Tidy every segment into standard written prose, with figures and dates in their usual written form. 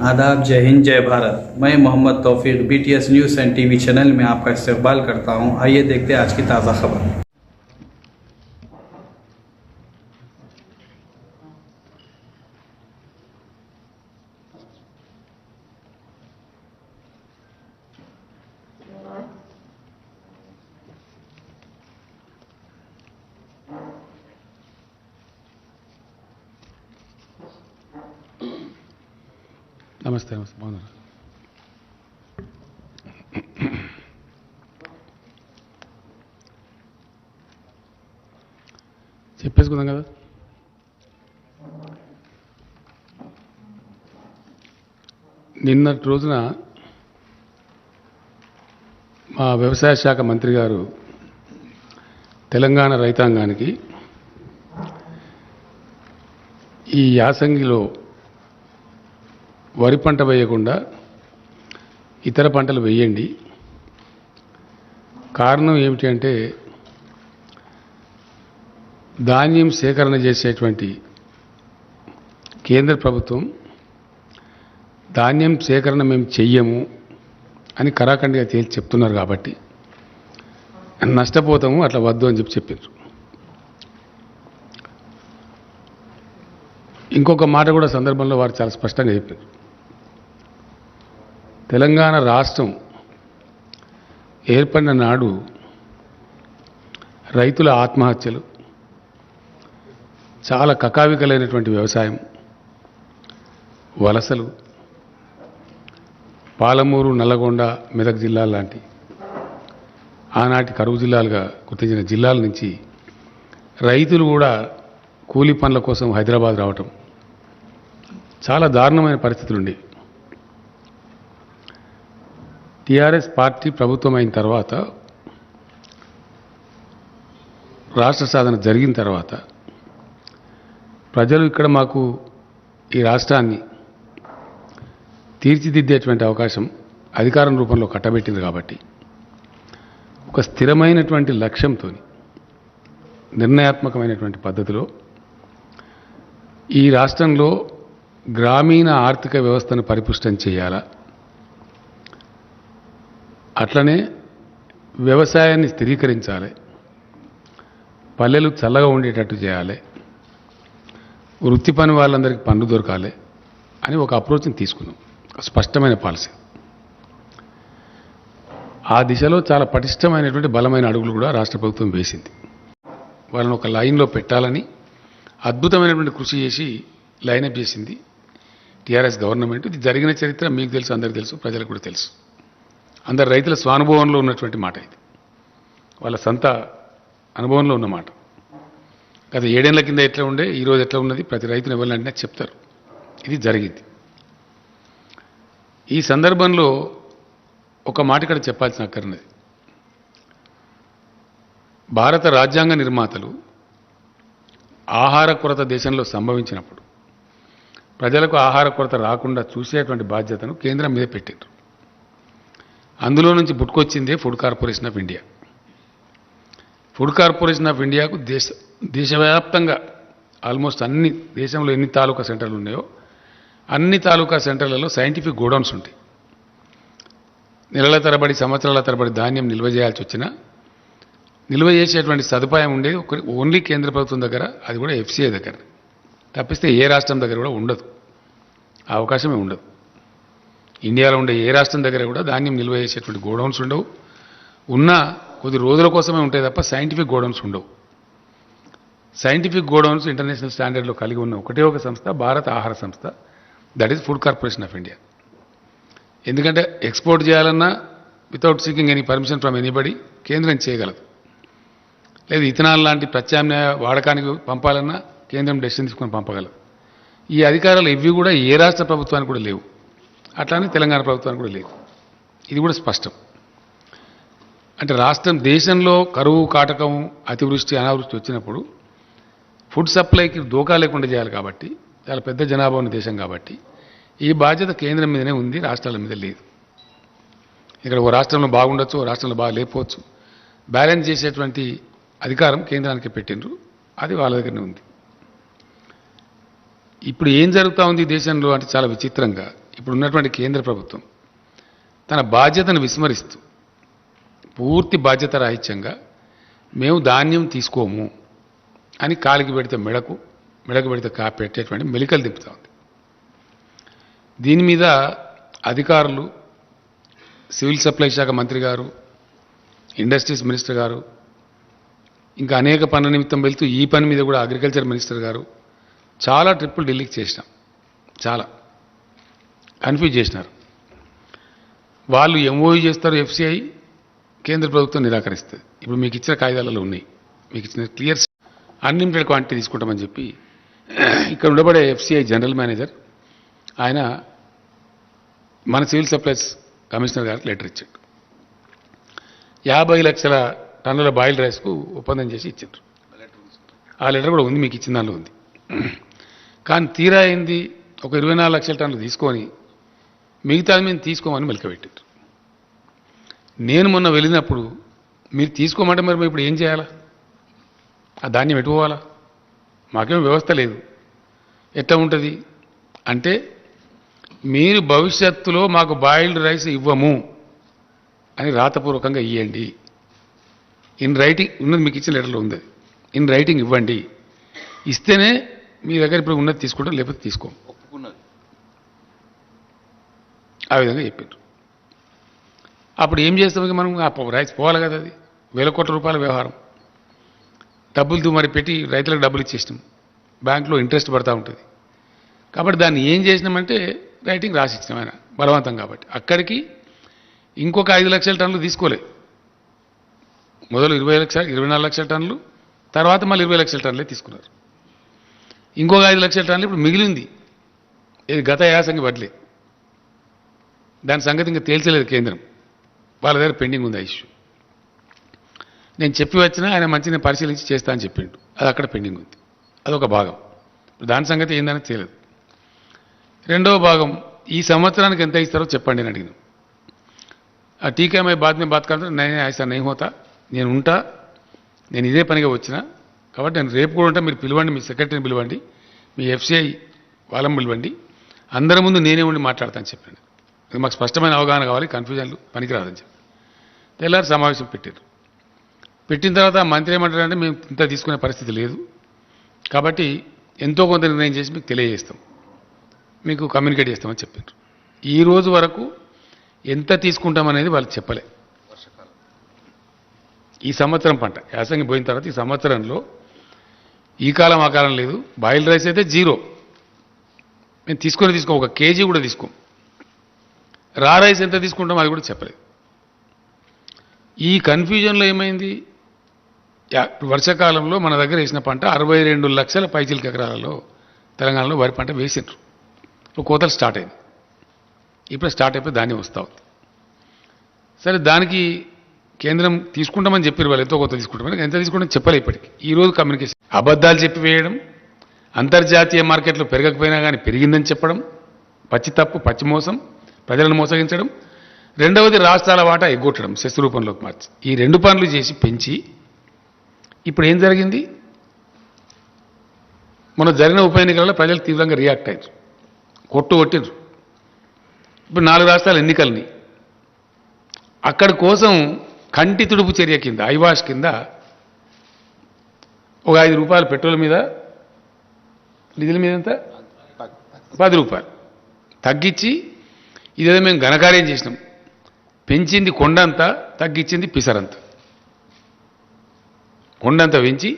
आदाब, जय हिंद, जय भारत। मैं मोहम्मद तौफीक BTS news and TV channel में आपका इस्तकबाल करता हूं। आइए देखते हैं आज की ताज़ा खबर। నమస్తే నమస్తే బాగున్నారు. చెప్పేసుకుందాం కదా. నిన్నటి రోజున మా వ్యవసాయ శాఖ మంత్రి గారు తెలంగాణ రైతాంగానికి ఈ యాసంగిలో వరి పంట వేయకుండా ఇతర పంటలు వేయండి, కారణం ఏమిటి అంటే ధాన్యం సేకరణ చేసేటువంటి కేంద్ర ప్రభుత్వం ధాన్యం సేకరణ మేము చెయ్యము అని కరాఖండిగా తేల్చి చెప్తున్నారు కాబట్టి నష్టపోతాము, అట్లా వద్దు అని చెప్పారు. ఇంకొక మాట కూడా సందర్భంలో వారు చాలా స్పష్టంగా చెప్పారు. తెలంగాణ రాష్ట్రం ఏర్పడిన నాడు రైతుల ఆత్మహత్యలు, చాలా కకావికలైనటువంటి వ్యవసాయం, వలసలు, పాలమూరు, నల్లగొండ, మెదక్ జిల్లాల లాంటి ఆనాటి కరువు జిల్లాలుగా గుర్తించిన జిల్లాల నుంచి రైతులు కూడా కూలీ పనుల కోసం హైదరాబాద్ రావటం, చాలా దారుణమైన పరిస్థితులు ఉండేవి. టీఆర్ఎస్ పార్టీ ప్రభుత్వం అయిన తర్వాత, రాష్ట్ర సాధన జరిగిన తర్వాత ప్రజలు ఇక్కడ మాకు ఈ రాష్ట్రాన్ని తీర్చిదిద్దేటువంటి అవకాశం అధికారం రూపంలో కట్టబెట్టింది కాబట్టి ఒక స్థిరమైనటువంటి లక్ష్యంతో నిర్ణయాత్మకమైనటువంటి పద్ధతిలో ఈ రాష్ట్రంలో గ్రామీణ ఆర్థిక వ్యవస్థను పరిపుష్టం చేయాలా, అట్లనే వ్యవసాయాన్ని స్థిరీకరించాలి, పల్లెలు చల్లగా ఉండేటట్టు చేయాలి, వృత్తి పని వాళ్ళందరికీ పనులు దొరకాలి అని ఒక అప్రోచ్ని తీసుకున్నాం. స్పష్టమైన పాలసీ. ఆ దిశలో చాలా పటిష్టమైనటువంటి బలమైన అడుగులు కూడా రాష్ట్ర ప్రభుత్వం వేసింది. వాళ్ళని ఒక లైన్లో పెట్టాలని అద్భుతమైనటువంటి కృషి చేసి లైనప్ చేసింది టీఆర్ఎస్ గవర్నమెంట్. ఇది జరిగిన చరిత్ర మీకు తెలుసు, అందరికీ తెలుసు, ప్రజలకు కూడా తెలుసు. అందరు రైతుల స్వానుభవంలో ఉన్నటువంటి మాట ఇది, వాళ్ళ సొంత అనుభవంలో ఉన్న మాట. గత 7 ఏళ్ల కింద ఎట్లా ఉండే, ఈరోజు ఎట్లా ఉన్నది ప్రతి రైతుని ఎవరినంటే చెప్తారు. ఇది జరిగింది. ఈ సందర్భంలో ఒక మాట ఇక్కడ చెప్పాల్సిన అక్కర్నది. భారత రాజ్యాంగ నిర్మాతలు ఆహార కొరత దేశంలో సంభవించినప్పుడు ప్రజలకు ఆహార కొరత రాకుండా చూసేటువంటి బాధ్యతను కేంద్రం మీద పెట్టారు. అందులో నుంచి పుట్టుకొచ్చిందే food corporation of India. Food corporation of ఇండియాకు దేశవ్యాప్తంగా ఆల్మోస్ట్ అన్ని దేశంలో ఎన్ని తాలూకా సెంటర్లు ఉన్నాయో అన్ని తాలూకా సెంటర్లలో సైంటిఫిక్ గోడౌన్స్ ఉంటాయి. నెలల తరబడి, సంవత్సరాల తరబడి ధాన్యం నిల్వ చేయాల్సి వచ్చినా నిల్వ చేసేటువంటి సదుపాయం ఉండేది ఓన్లీ కేంద్ర ప్రభుత్వం దగ్గర, అది కూడా FCI దగ్గర. తప్పిస్తే ఏ రాష్ట్రం దగ్గర కూడా ఉండదు, ఆ అవకాశమే ఉండదు. ఇండియాలో ఉండే ఏ రాష్ట్రం దగ్గర కూడా ధాన్యం నిల్వ చేసేటువంటి గోడౌన్స్ ఉండవు. ఉన్నా కొద్ది రోజుల కోసమే ఉంటాయి తప్ప సైంటిఫిక్ గోడౌన్స్ ఉండవు. సైంటిఫిక్ గోడౌన్స్ ఇంటర్నేషనల్ స్టాండర్డ్లో కలిగి ఉన్న ఒకటే ఒక సంస్థ భారత ఆహార సంస్థ, that is food corporation of India. ఎందుకంటే ఎక్స్పోర్ట్ చేయాలన్నా without seeking any permission from anybody కేంద్రం చేయగలదు. లేదు ఇథనాల్ లాంటి ప్రత్యామ్నాయ వాడకానికి పంపాలన్నా కేంద్రం డెసిషన్ తీసుకొని పంపగలదు. ఈ అధికారాలు ఇవి కూడా ఏ రాష్ట్ర ప్రభుత్వానికి కూడా లేవు, అట్లానే తెలంగాణ ప్రభుత్వానికి కూడా లేవు. ఇది కూడా స్పష్టం. అంటే రాష్ట్రం దేశంలో కరువు, కాటకం, అతివృష్టి, అనావృష్టి వచ్చినప్పుడు ఫుడ్ సప్లైకి దోకా లేకుండా చేయాలి కాబట్టి, చాలా పెద్ద జనాభా ఉన్న దేశం కాబట్టి ఈ బాధ్యత కేంద్రం మీదనే ఉంది, రాష్ట్రాల మీద లేదు. ఇక్కడ ఓ రాష్ట్రంలో బాగుండొచ్చు, ఓ రాష్ట్రంలో బాగా లేకపోవచ్చు. బ్యాలెన్స్ చేసేటువంటి అధికారం కేంద్రానికి పెట్టిండ్రు, అది వాళ్ళ దగ్గరనే ఉంది. ఇప్పుడు ఏం జరుగుతూ ఉంది దేశంలో అంటే చాలా విచిత్రంగా ఇప్పుడున్నటువంటి కేంద్ర ప్రభుత్వం తన బాధ్యతను విస్మరిస్తూ పూర్తి బాధ్యత రాహిత్యంగా మేము ధాన్యం తీసుకోము అని కాలికి పెడితే మెడకు పెడితే పెట్టేటువంటి మెలికలు దింపుతా ఉంది. దీని మీద అధికారులు, సివిల్ సప్లై శాఖ మంత్రి గారు, ఇండస్ట్రీస్ మినిస్టర్ గారు, ఇంకా అనేక పనుల నిమిత్తం వెళ్తూ ఈ పని మీద కూడా అగ్రికల్చర్ మినిస్టర్ గారు చాలా ట్రిప్పులు ఢిల్లీకి చేసినాం. చాలా కన్ఫ్యూజ్ చేసినారు. వాళ్ళు ఎంఓయూ చేస్తారు, ఎఫ్సిఐ కేంద్ర ప్రభుత్వం నిరాకరిస్తుంది. ఇప్పుడు మీకు ఇచ్చిన కాగితాలలో ఉన్నాయి, మీకు ఇచ్చిన క్లియర్ అన్లిమిటెడ్ క్వాంటిటీ తీసుకుంటామని చెప్పి ఇక్కడ ఉండబడే ఎఫ్సిఐ జనరల్ మేనేజర్ ఆయన మన సివిల్ సప్లైస్ కమిషనర్ గారికి లెటర్ ఇచ్చాడు. 50 లక్షల టన్నుల బాయిల్డ్ రైస్కు ఒప్పందం చేసి ఇచ్చారు. ఆ లెటర్ కూడా ఉంది, మీకు ఇచ్చిన దానిలో ఉంది. కానీ తీరా అయింది ఒక 24 లక్షల టన్నులు తీసుకొని మిగతాది మేము తీసుకోమని మెలకబెట్టారు. నేను మొన్న వెళ్ళినప్పుడు మీరు తీసుకోమంటే మరి ఇప్పుడు ఏం చేయాలా? ఆ ధాన్యం ఎటు పోవాలా? మాకేం వ్యవస్థ లేదు. ఎట్లా ఉంటుంది అంటే మీరు భవిష్యత్తులో మాకు బాయిల్డ్ రైస్ ఇవ్వము అని రాతపూర్వకంగా ఇవ్వండి. ఇన్ రైటింగ్ ఉన్నది, మీకు ఇచ్చిన లెటర్లో ఉంది. ఇన్ రైటింగ్ ఇవ్వండి. ఇస్తేనే మీ దగ్గర ఇప్పుడు ఉన్నది తీసుకుంటాం, లేకపోతే తీసుకోం. ఆ విధంగా చెప్పారు. అప్పుడు ఏం చేస్తాం? మనం ఆ రైస్ పోవాలి కదా, అది వేల కోట్ల రూపాయల వ్యవహారం. డబ్బులతో మరి పెట్టి రైతులకు డబ్బులు ఇచ్చేసినాం, బ్యాంకులో ఇంట్రెస్ట్ పడతా ఉంటుంది. కాబట్టి దాన్ని ఏం చేసినామంటే రైటింగ్ రాసి ఇచ్చినాం ఆయన బలవంతం. కాబట్టి అక్కడికి ఇంకొక 5 లక్షల టన్నులు తీసుకోలే. మొదలు 24 లక్షల టన్నులు, తర్వాత మళ్ళీ 20 లక్షల టన్నులే తీసుకున్నారు. ఇంకొక 5 లక్షల టన్నులు ఇప్పుడు మిగిలింది. ఇది గత యాసంగి బదిలీ. దాని సంగతి ఇంకా తేల్చలేదు కేంద్రం, వాళ్ళ దగ్గర పెండింగ్ ఉంది ఆ ఇష్యూ. నేను చెప్పి వచ్చినా ఆయన మంచిగా పరిశీలించి చేస్తా అని చెప్పిండు. అది అక్కడ పెండింగ్ ఉంది. అదొక భాగం. దాని సంగతి ఏందని తెలియదు. రెండవ భాగం, ఈ సంవత్సరానికి ఎంత ఇస్తారో చెప్పండి అని అడిగినాం. ఆ టీకా మై బాద్ మే బాత్ కర్తా, నేను ఐసా నహీ హోతా, నేను ఉంటా, నేను ఇదే పనిగా వచ్చిన కాబట్టి నేను రేపు కూడా ఉంటా. మీరు పిలవండి, మీ సెక్రటరీని పిలవండి, మీ ఎఫ్సిఐ వాళ్ళని పిలవండి, అందరి ముందు నేనే ఉండి మాట్లాడతాను చెప్పండి. మాకు స్పష్టమైన అవగాహన కావాలి, కన్ఫ్యూజన్లు పనికిరాదని చెప్పి తెల్లారి సమావేశం పెట్టారు. పెట్టిన తర్వాత మంత్రి ఏమంటారంటే మేము ఇంత తీసుకునే పరిస్థితి లేదు, కాబట్టి ఎంతో కొంత నిర్ణయం చేసి మీకు తెలియజేస్తాం, మీకు కమ్యూనికేట్ చేస్తామని చెప్పారు. ఈ రోజు వరకు ఎంత తీసుకుంటామనేది వాళ్ళు చెప్పలే. ఈ సంవత్సరం పంట యాసంగి పోయిన తర్వాత ఈ సంవత్సరంలో ఈ కాలం ఆ కాలం లేదు. బాయిల్డ్ రైస్ అయితే జీరో, మేము తీసుకో ఒక కేజీ కూడా తీసుకోం. రా రైస్ ఎంత తీసుకుంటాం అది కూడా చెప్పలేదు. ఈ కన్ఫ్యూజన్లో ఏమైంది, వర్షాకాలంలో మన దగ్గర వేసిన పంట 62 లక్షల పైచిలక ఎకరాలలో తెలంగాణలో వరి పంట వేసిండ్రు. ఇప్పుడు కోతలు స్టార్ట్ అయింది. ఇప్పుడు స్టార్ట్ అయిపోయి ధాన్యం వస్తూ ఉంది. సరే, దానికి కేంద్రం తీసుకుంటామని చెప్పారు, వాళ్ళు ఎంతో కొంత తీసుకుంటామని. ఎంత తీసుకుంటామని చెప్పలే ఇప్పటికి. ఈరోజు కమ్యూనికేషన్ అబద్ధాలు చెప్పి వేయడం, అంతర్జాతీయ మార్కెట్లో పెరగకపోయినా కానీ పెరిగిందని చెప్పడం, పచ్చి తప్పు, పచ్చి మోసం, ప్రజలను మోసగించడం. రెండవది రాష్ట్రాల వాటా ఎగ్గొట్టడం, సెస్ రూపంలోకి మార్చి. ఈ 2 పనులు చేసి పెంచి ఇప్పుడు ఏం జరిగింది, మన జరిగిన ఉప ఎన్నికలలో ప్రజలు తీవ్రంగా రియాక్ట్ అయ్యారు, కొట్టిండ్రు. ఇప్పుడు 4 రాష్ట్రాల ఎన్నికల్ని అక్కడి కోసం కంటి తుడుపు చర్య కింద, ఐవాష్ కింద ఒక 5 రూపాయలు పెట్రోల్ మీద, డీజిల్ మీద ఎంత 10 రూపాయలు తగ్గించి, ఇదేదో మేము ఘనకార్యం చేసినాం. పెంచింది కొండంతా, తగ్గించింది పిసరంతా. కొండంతా పెంచి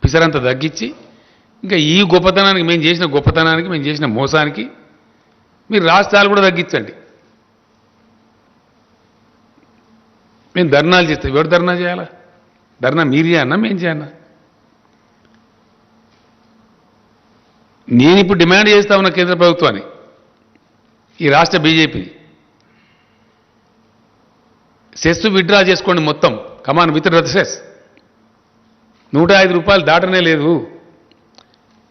పిసరంతా తగ్గించి, ఇంకా ఈ గొప్పతనానికి, మేము చేసిన గొప్పతనానికి, మేము చేసిన మోసానికి మీరు రాష్ట్రాలు కూడా తగ్గించండి. మేము ధర్నాలు చేస్తాం. ఎవరు ధర్నా చేయాలా? ధర్నా మీరు చేయన్నా, మేము చేయన్నా? నేను ఇప్పుడు డిమాండ్ చేస్తా ఉన్న కేంద్ర ప్రభుత్వాన్ని, ఈ రాష్ట్ర బీజేపీ, సెస్ విత్డ్రా చేసుకోండి మొత్తం, కమాన్ విత్ డ్రా సెస్. 105 రూపాయలు దాటనే లేదు.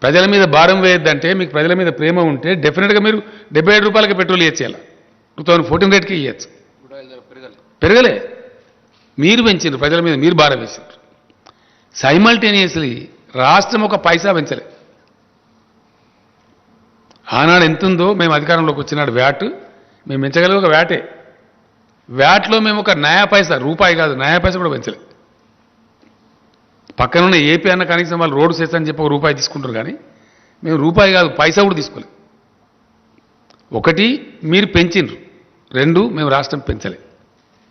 ప్రజల మీద భారం వేయద్దంటే, మీకు ప్రజల మీద ప్రేమ ఉంటే డెఫినెట్గా మీరు 77 రూపాయలకి పెట్రోల్ ఇచ్చేయాలి. 2014 రేట్కి ఇవ్వచ్చు. పెరగలే, మీరు పెంచారు, ప్రజల మీద మీరు భారం వేసారు. సైమల్టేనియస్లీ రాష్ట్రం ఒక పైసా పెంచలే. ఆనాడు ఎంత ఉందో మేము అధికారంలోకి వచ్చినాడు వ్యాట్ మేము పెంచగలిగే ఒక వ్యాటే. వ్యాట్లో మేము ఒక నయా పైసా, రూపాయి కాదు నయా పైసా కూడా పెంచలే. పక్కనున్న ఏపీ అన్న కనీసం వాళ్ళు రోడ్డు సెస్ అని చెప్పి ఒక రూపాయి తీసుకుంటారు, కానీ మేము రూపాయి కాదు పైసా కూడా తీసుకోలేదు. ఒకటి మీరు పెంచిండ్రు, రెండు మేము రాష్ట్రం పెంచలే.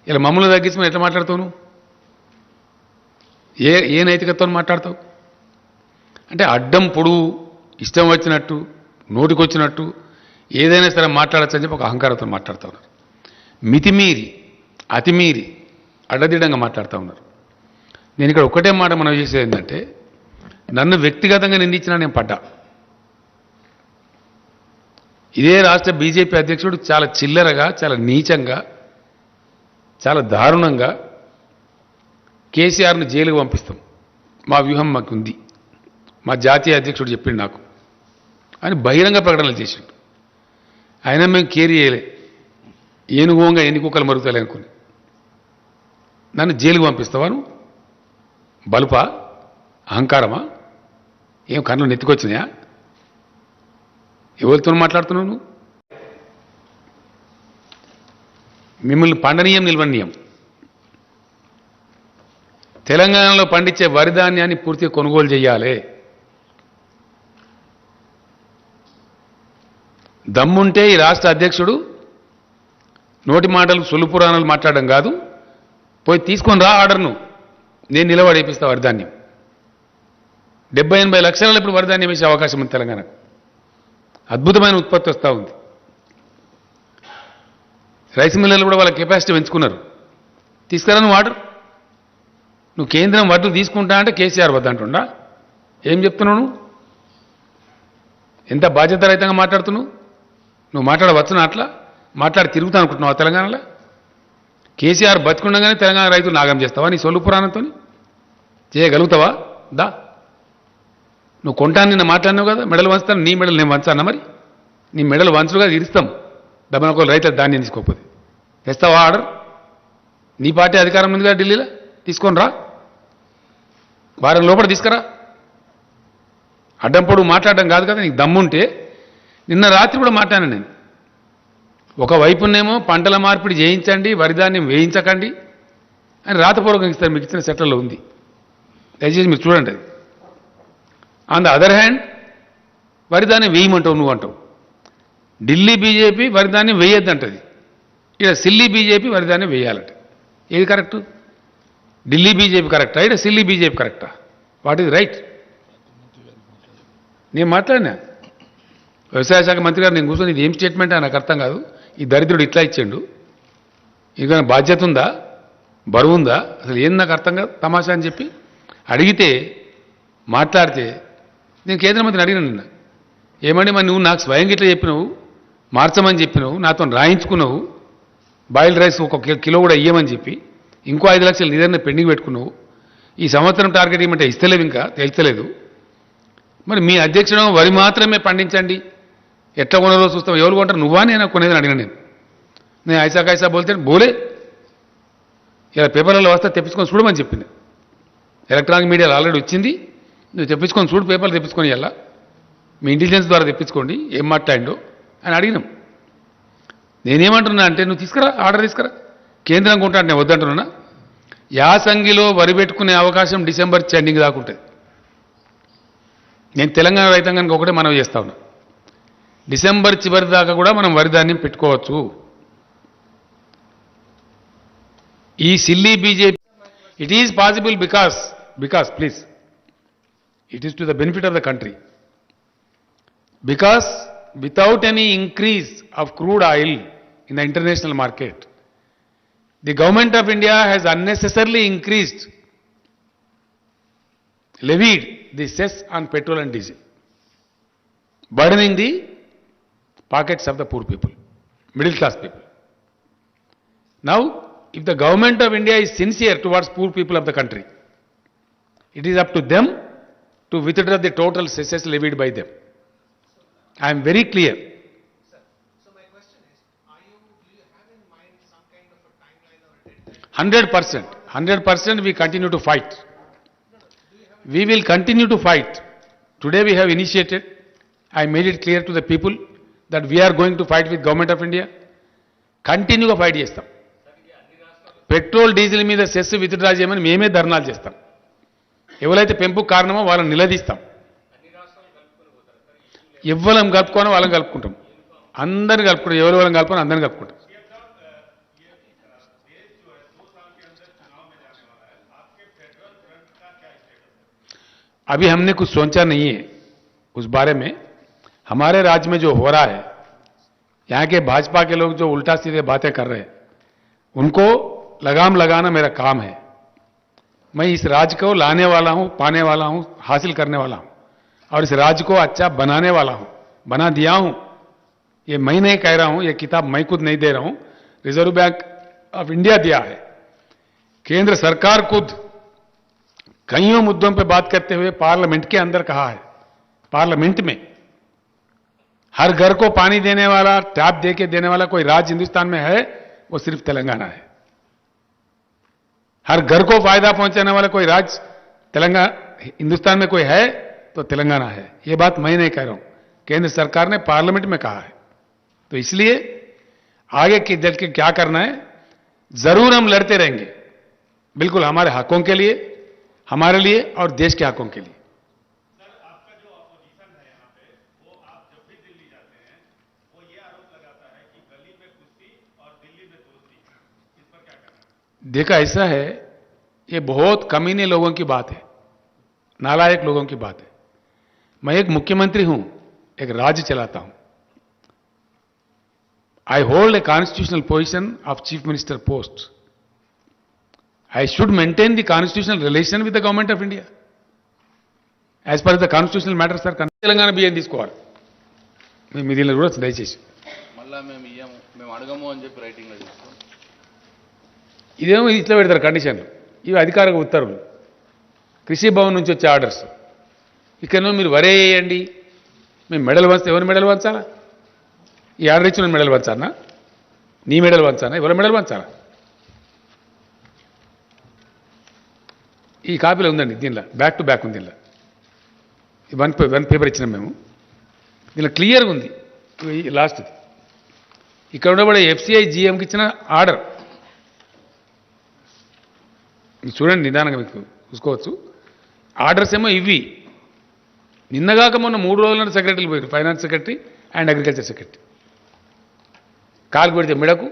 ఇలా మమ్మల్ని తగ్గించి మేము ఎట్లా మాట్లాడతావు నువ్వు? ఏ నైతికతతో మాట్లాడతావు? అంటే అడ్డం పొడువు ఇష్టం వచ్చినట్టు నోటికొచ్చినట్టు ఏదైనా సరే మాట్లాడచ్చు అని చెప్పి ఒక అహంకారంతో మాట్లాడుతూ ఉన్నారు. మితిమీరి అతిమీరి అడ్డదిడ్డంగా మాట్లాడుతూ ఉన్నారు. నేను ఇక్కడ ఒకటే మాట మనం చేసేది ఏంటంటే, నన్ను వ్యక్తిగతంగా నిందించినా నేను పడ్డా. ఇదే రాష్ట్ర బీజేపీ అధ్యక్షుడు చాలా చిల్లరగా, చాలా నీచంగా, చాలా దారుణంగా కేసీఆర్ను జైలుకు పంపిస్తాం, మా వ్యూహం మాకు ఉంది, మా జాతీయ అధ్యక్షుడు చెప్పిండు నాకు అని బహిరంగ ప్రకటనలు చేసిండు. అయినా మేము కేర్ చేయలే, ఏనుగోంగా ఎన్ని కుక్కలు మరుగుతాయి అనుకుని. నన్ను జైలుకు పంపిస్తావాను? బలుపా? అహంకారమా? ఏం కళ్ళు నెత్తికొచ్చినాయా? ఎవరితో మాట్లాడుతున్నావు నువ్వు? మిమ్మల్ని పండనీయం నిల్వనీయం. తెలంగాణలో పండించే వరి ధాన్యాన్ని పూర్తిగా కొనుగోలు చేయాలి. దమ్ముంటే ఈ రాష్ట్ర అధ్యక్షుడు నోటి మాటలు సొల్లు పురాణాలు మాట్లాడడం కాదు, పోయి తీసుకొని రా ఆర్డర్ను, నేను నిలబడేపిస్తా వరిధాన్యం. 70-80 లక్షలలో ఇప్పుడు వరిధాన్యం వేసే అవకాశం ఉంది తెలంగాణకు. అద్భుతమైన ఉత్పత్తి వస్తూ ఉంది. రైస్ మిల్లర్లు కూడా వాళ్ళ కెపాసిటీ పెంచుకున్నారు. తీసుకురా నువ్వు ఆర్డర్. నువ్వు కేంద్రం వడ్లు తీసుకుంటా అంటే కేసీఆర్ వద్దంటుండా? ఏం చెప్తున్నావు నువ్వు? ఎంత బాధ్యతారహితంగా మాట్లాడుతున్నావు నువ్వు? మాట్లాడవచ్చునా? అట్లా మాట్లాడి తిరుగుతా అనుకుంటున్నావు తెలంగాణలో? కేసీఆర్ బతికుండగానే తెలంగాణ రైతులు నాగం చేస్తావా నీ సొల్లు పురాణంతో? చేయగలుగుతావా? దా, నువ్వు కొంటాను నిన్న మాట్లాడినావు కదా, మెడలు వంచుతాను. నీ మెడలు నేను వంచానా? మరి నీ మెడలు వంచులుగా ఇరుస్తాం డబ్బున ఒక రైతులు ధాన్యం తీసుకోకపోతే. తెస్తావా ఆర్డర్? నీ పార్టీ అధికారం ఉంది కదా ఢిల్లీలో, తీసుకొని రా, వారం లోపల తీసుకురా. అడ్డం పొడుగు మాట్లాడడం కాదు కదా, నీకు దమ్ముంటే. నిన్న రాత్రి కూడా మాట్లాడాను నేను. ఒకవైపునేమో పంటల మార్పిడి చేయించండి, వరిధాన్యం వేయించకండి అని రాతపూర్వకంగా ఇస్తారు, మీకు ఇచ్చిన సెట్లలో ఉంది, దయచేసి మీరు చూడండి. అది ఆన్ ద అదర్ హ్యాండ్ వరిధాన్యం వేయమంటావు నువ్వు అంటావు. ఢిల్లీ బీజేపీ వరిధాన్యం వేయొద్దంటది, ఇక్కడ సిల్లీ బీజేపీ వరిధాన్యం వేయాలంట. ఏది కరెక్టు? ఢిల్లీ బీజేపీ కరెక్టా, ఇక్కడ సిల్లీ బీజేపీ కరెక్టా? What is right? నేను మాట్లాడినా వ్యవసాయ శాఖ మంత్రి గారు, నేను కూర్చొని ఇది ఏం స్టేట్మెంట్ అని నాకు అర్థం కాదు, ఈ దరిద్రుడు ఇట్లా ఇచ్చాడు, ఇంకా బాధ్యత ఉందా, బరువు ఉందా, అసలు ఏం నాకు అర్థం కాదు, తమాషా అని చెప్పి అడిగితే మాట్లాడితే నేను కేంద్ర మంత్రిని అడిగిన నిన్న, ఏమండి మరి నువ్వు నాకు స్వయంగా ఇట్లా చెప్పినావు, మార్చమని చెప్పినావు, నాతో రాయించుకున్నావు, బాయిల్డ్ రైస్ ఒక కిలో కూడా ఇయ్యమని చెప్పి ఇంకో 5 లక్షలు నిధులను పెండింగ్ పెట్టుకున్నావు, ఈ సంవత్సరం టార్గెట్ ఇవ్వమంటే ఇస్తలేవు, ఇంకా తెలుస్తలేదు. మరి మీ అధ్యక్షుడు వరి మాత్రమే పండించండి, ఎట్లా కొనరో చూస్తాం, ఎవరు కొంటారు, నువ్వా నేను కొనేదని అడిగిన. నేను ఐసా కైసా బోల్తే బోలే, ఇలా పేపర్లలో వస్తే తెప్పించుకొని చూడమని చెప్పింది. ఎలక్ట్రానిక్ మీడియాలో ఆల్రెడీ వచ్చింది, నువ్వు తెప్పించుకొని చూడు, పేపర్లు తెప్పించుకొని ఎలా మీ ఇంటెలిజెన్స్ ద్వారా తెప్పించుకోండి ఏం మాట్లాడిండో అని అడిగినాం. నేనేమంటున్నా అంటే, నువ్వు తీసుకురా, ఆర్డర్ తీసుకురా, కేంద్రం కొంటాను నేను వద్దంటున్నా. యాసంగిలో వరి పెట్టుకునే అవకాశం డిసెంబర్ ఎండింగ్ దాకా ఉంటుంది. నేను తెలంగాణ రైతాంగానికి ఒకటే మనవి చేస్తా ఉన్నా, డిసెంబర్ చివరి దాకా కూడా మనం వరి ధాన్యం పెట్టుకోవచ్చు. ఈ silly BJP, it is possible because please, it is to the benefit of the country. Because without any increase of crude oil in the international market, the government of India has unnecessarily levied the cess on petrol and diesel, burdening the pockets of the poor people, middle class people. Now, if the government of India is sincere towards poor people of the country, it is up to them to withdraw the total cesses levied by them. I am very clear. Sir, so my question is, do you have in mind some kind of a timeline or a deadline? 100% we continue to fight. We will continue to fight. Today we have initiated, I made it clear to the people, that we are going to fight with government of India. కంటిన్యూగా fight చేస్తాం. Petrol diesel మీద cess withdraw చేయమని మేమే ధర్నాలు చేస్తాం. ఎవరైతే పెంపుకు కారణమో వాళ్ళని నిలదీస్తాం. ఎవ్వరం కలుపుకోనో వాళ్ళని కలుపుకుంటాం. అందరిని కలుపుకుంటాం. ఎవరెవరం కలుపుకొని అందరిని కలుపుకుంటాం. अभी हमने कुछ सोचा नहीं है उस बारे में. हमारे राज्य में जो हो रहा है, यहाँ के भाजपा के लोग जो उल्टा सीधे बातें कर रहे हैं, उनको लगाम लगाना मेरा काम है. मैं इस राज्य को लाने वाला हूं, पाने वाला हूं, हासिल करने वाला हूं और इस राज्य को अच्छा बनाने वाला हूं, बना दिया हूं. ये मैं नहीं कह रहा हूं, ये किताब मैं खुद नहीं दे रहा हूं, रिजर्व बैंक ऑफ इंडिया दिया है. केंद्र सरकार खुद कईयों मुद्दों पर बात करते हुए पार्लियामेंट के अंदर कहा है. पार्लियामेंट में हर घर को पानी देने वाला, टैप देके देने वाला कोई राज्य हिंदुस्तान में है, वो सिर्फ तेलंगाना है. हर घर को फायदा पहुंचाने वाला कोई राज्य तेलंगाना हिंदुस्तान में कोई है तो तेलंगाना है. ये बात मैं नहीं कह रहा हूं, केंद्र सरकार ने पार्लियामेंट में कहा है. तो इसलिए आगे की चल के क्या करना है, जरूर हम लड़ते रहेंगे, बिल्कुल हमारे हकों के लिए, हमारे लिए और देश के हकों के लिए. देखा ऐसा है, ये बहुत कमीने लोगों की बात है, नालायक लोगों की बात है. मैं एक मुख्यमंत्री हूं, एक राज्य चलाता हूं. I hold a constitutional position of chief minister post. I should maintain the constitutional relation with the government of India. As per the constitutional matters are concerned, Telangana బియ్యం తీసుకోవాలి. మీ దీనిలో కూడా దయచేసి మళ్ళా మేము ఇయ్యము, మేము అడగము అని చెప్పి రైటింగ్లో చేస్తాం. ఇదేమో ఇట్లా పెడతారు కండిషన్లు. ఇవి అధికారిక ఉత్తర్వులు, కృషి భవన్ నుంచి వచ్చే ఆర్డర్స్. ఇక్కడనో మీరు వరే వేయండి, మేము మెడల్ వంచితే ఎవరి మెడల్ వంచాలా? ఈ ఆర్డర్ ఇచ్చిన మెడల్ వంచాలనా? నీ మెడల్ వంచాలా? ఎవరి మెడల్ వంచాలా? ఈ కాపీలో ఉందండి, దీనిలో బ్యాక్ టు బ్యాక్ ఉంది. దీనిలో వన్ పేపర్ ఇచ్చినాం మేము. దీనిలో క్లియర్గా ఉంది లాస్ట్ది. ఇక్కడ ఉండబడే ఎఫ్సిఐ జీఎంకి ఇచ్చిన ఆర్డర్ మీరు చూడండి, నిదానంగా మీకు చూసుకోవచ్చు. ఆర్డర్స్ ఏమో ఇవి. నిన్నగాక మొన్న 3 రోజుల సెక్రటరీలు పోయారు, finance secretary and agriculture secretary. కాలు పెడితే మిడకు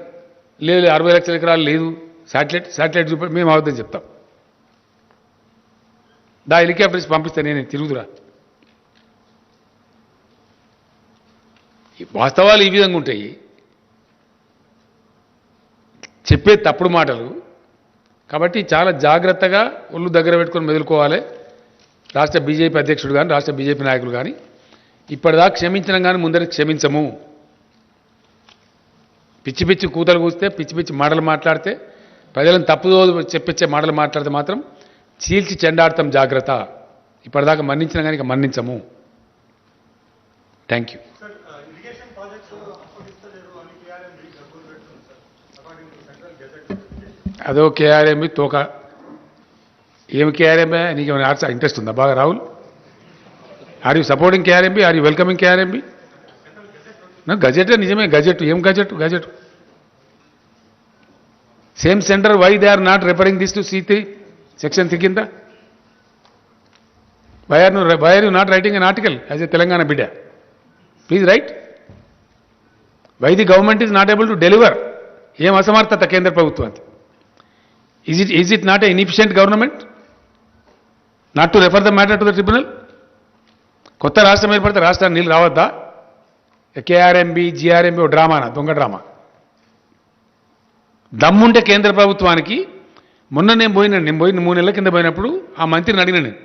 లేదు, 60 లక్షల ఎకరాలు లేదు, శాటిలైట్ చూపెట్టి మేము అవద్దని చెప్తాం. దా హెలికాప్టర్స్ పంపిస్తే నేను తిరుగుతురా. వాస్తవాలు ఈ విధంగా ఉంటాయి, చెప్పే తప్పుడు మాటలు. కాబట్టి చాలా జాగ్రత్తగా ఒళ్ళు దగ్గర పెట్టుకొని మెదులుకోవాలి. రాష్ట్ర బీజేపీ అధ్యక్షుడు కానీ, రాష్ట్ర బీజేపీ నాయకులు కానీ ఇప్పటిదాకా క్షమించడం కానీ ముందరికి క్షమించము. పిచ్చి పిచ్చి కూతలు కూస్తే, పిచ్చి పిచ్చి మాటలు మాట్లాడితే, ప్రజలను తప్పుదో చెప్పించే మాటలు మాట్లాడితే మాత్రం చీల్చి చెండాడతాం. జాగ్రత్త. ఇప్పటిదాకా మన్నించినా కానీ ఇక మన్నించము. Thank you. అదో కేఆర్ఎంబి తోక. ఏమి కేఆర్ఎంబి? నీకు ఏమైనా ఇంట్రెస్ట్ ఉందా బాగా Rahul? Are you supporting KRMB? Are you welcoming KRMB? Gazette నిజమే, గజెట్. ఏం gazette? Gazette same centre. Why they are not referring this to C3 Section 3 కింద? why are you not writing an article as a Telangana bidder? Please write. Why the government is not able to deliver? ఏం అసమర్థత కేంద్ర ప్రభుత్వానికి? Is it not an inefficient government not to refer the matter to the tribunal? కొత్త రాష్ట్రం ఏర్పడితే రాష్ట్రానికి నీళ్ళు రావద్దా? KRMB GRMB ఓ డ్రామానా, దొంగ డ్రామా. దమ్ముంటే కేంద్ర ప్రభుత్వానికి. మొన్న నేను పోయిన 3 నెలల కింద పోయినప్పుడు ఆ మంత్రిని అడిగిన నేను,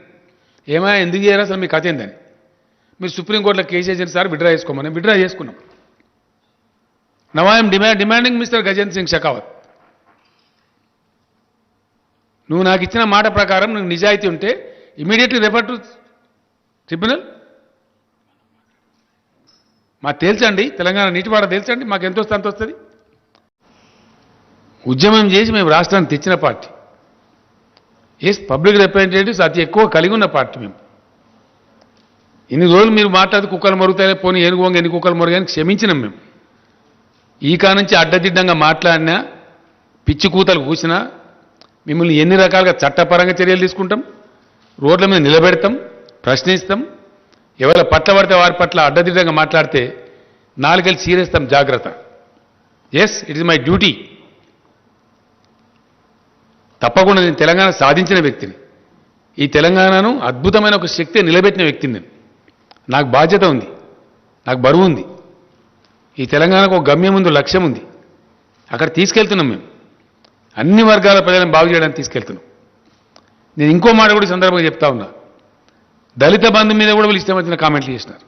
ఏమైనా ఎందుకు చేయరు అసలు మీ కథ ఏందని? మీరు సుప్రీంకోర్టులో కేసు వేసిన సార్ విడ్రా చేసుకోమని. విడ్రా చేసుకున్నాం. Now I'm demanding mister Gajendra Singh Shekhawat, నువ్వు నాకు ఇచ్చిన మాట ప్రకారం నువ్వు నిజాయితీ ఉంటే ఇమీడియట్లీ రెఫర్ టు ట్రిబ్యునల్. మాకు తేల్చండి, తెలంగాణ నీటిపాట తేల్చండి, మాకు ఎంత వస్తే అంత వస్తుంది. ఉద్యమం చేసి మేము రాష్ట్రాన్ని తెచ్చిన పార్టీ. పబ్లిక్ రిప్రజెంటేటివ్స్ అతి ఎక్కువ కలిగి ఉన్న పార్టీ మేము. ఇన్ని రోజులు మీరు మాట్లాడితే కుక్కలు మరుగుతాయి, పోనీ ఏనుగు ఎన్ని కుక్కలు మరుగాయని క్షమించినాం మేము. ఈ కానుంచి అడ్డదిడ్డంగా మాట్లాడినా, పిచ్చి కూతలు కూసినా మిమ్మల్ని ఎన్ని రకాలుగా చట్టపరంగా చర్యలు తీసుకుంటాం, రోడ్ల మీద నిలబెడతాం, ప్రశ్నిస్తాం. ఎవరి పట్ల పడితే వారి పట్ల అడ్డదిడ్డంగా మాట్లాడితే నాలుగేళ్ళు చీరేస్తాం. జాగ్రత్త. Yes, it is my duty. తప్పకుండా నేను తెలంగాణ సాధించిన వ్యక్తిని, ఈ తెలంగాణను అద్భుతమైన ఒక శక్తి నిలబెట్టిన వ్యక్తిని నేను. నాకు బాధ్యత ఉంది, నాకు బరువు ఉంది. ఈ తెలంగాణకు ఒక గమ్యం ఉంది, లక్ష్యం ఉంది. అక్కడ తీసుకెళ్తున్నాం మేము. అన్ని వర్గాల ప్రజలను బాగు చేయడానికి తీసుకెళ్తున్నాం. నేను ఇంకో మాట కూడా ఈ సందర్భంగా చెప్తా ఉన్నా. దళిత బంధు మీద కూడా వీళ్ళు ఇష్టం వచ్చిన కామెంట్లు చేసినారు.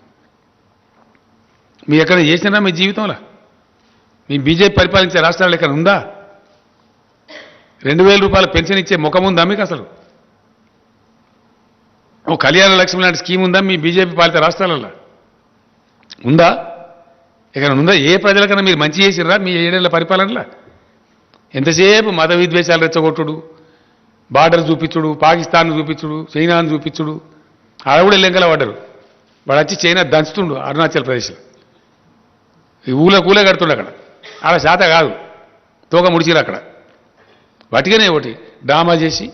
మీరు ఎక్కడ చేసినారా మీ జీవితంలో? మీ బీజేపీ పరిపాలించే రాష్ట్రాలు ఎక్కడ ఉందా? 2000 రూపాయల పెన్షన్ ఇచ్చే ముఖం ఉందా మీకు అసలు? ఓ కళ్యాణ లక్ష్మి లాంటి స్కీమ్ ఉందా మీ బీజేపీ పాలిత రాష్ట్రాలలో? ఉందా? ఎక్కడ ఉందా? ఏ ప్రజలకన్నా మీరు మంచి చేసిర్రా మీ 7 ఏళ్ల పరిపాలనలో? ఎంతసేపు మత విద్వేషాలు రెచ్చగొట్టుడు, బార్డర్ చూపించుడు, పాకిస్తాన్ చూపించుడు, చైనాను చూపించుడు. ఆడ కూడా లెంకల పడ్డారు. వాడు వచ్చి చైనా దంచుతుండు అరుణాచల్ ప్రదేశ్లో. ఈ కూలే కడుతుండు అక్కడ. ఆడ శాత కాదు, తోక ముడిచిరు అక్కడ. వాటికనే ఒకటి డ్రామా చేసి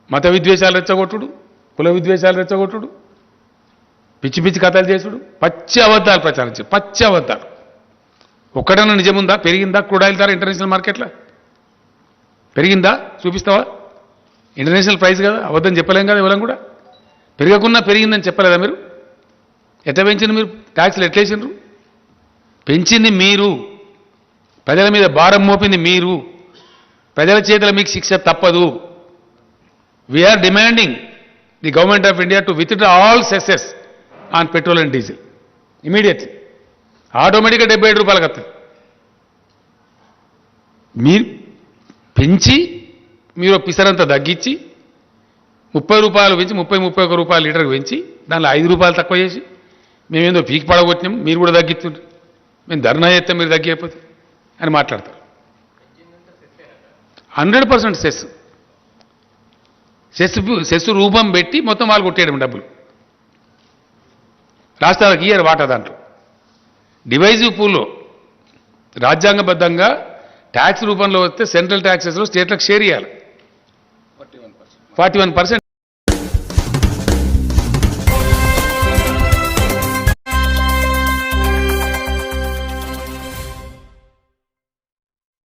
మత విద్వేషాలు రెచ్చగొట్టుడు, కుల విద్వేషాలు రెచ్చగొట్టుడు, పిచ్చి పిచ్చి కథలు చేసుడు, పచ్చి అబద్ధాలు ప్రచారం చేసి, పచ్చి అబద్ధాలు. ఒక్కటన్నా నిజముందా? పెరిగిందా క్రూడ్ ఆయిల్ ధర ఇంటర్నేషనల్ మార్కెట్లో? పెరిగిందా? చూపిస్తావా? ఇంటర్నేషనల్ ప్రైస్ కదా, అబద్ధం చెప్పలేం కదా ఎవరం కూడా. పెరగకున్నా పెరిగిందని చెప్పలేదా మీరు? ఎట్లా పెంచింది మీరు? ట్యాక్స్లు ఎట్లేసిండ్రు? పెంచింది మీరు, ప్రజల మీద భారం మోపింది మీరు. ప్రజల చేతుల మీకు శిక్ష తప్పదు. We are demanding the government of India to withdraw all cesses on petrol and diesel immediately. ఆటోమేటిక్గా 77 రూపాయలకు వస్తుంది. మీరు పెంచి మీరు పిసరంతా తగ్గించి 30 రూపాయలు పెంచి 31 రూపాయలు లీటర్కి పెంచి దానిలో 5 రూపాయలు తక్కువ చేసి మేమేందో పీకి పడగొట్టినాం, మీరు కూడా తగ్గిస్తుంటారు. మేము ధర్నా చేస్తాం మీరు తగ్గిపోతే అని మాట్లాడతారు. 100% సెస్ రూపం పెట్టి మొత్తం వాళ్ళు కొట్టేయడం డబ్బులు. రాష్ట్రాలకు ఇయ్యారు వాటా. దాంట్లో డివైజివ్ పూల్లో రాజ్యాంగబద్ధంగా ట్యాక్స్ రూపంలో వస్తే సెంట్రల్ ట్యాక్సెస్లో స్టేట్లకు షేర్ ఇవ్వాలి. 41%.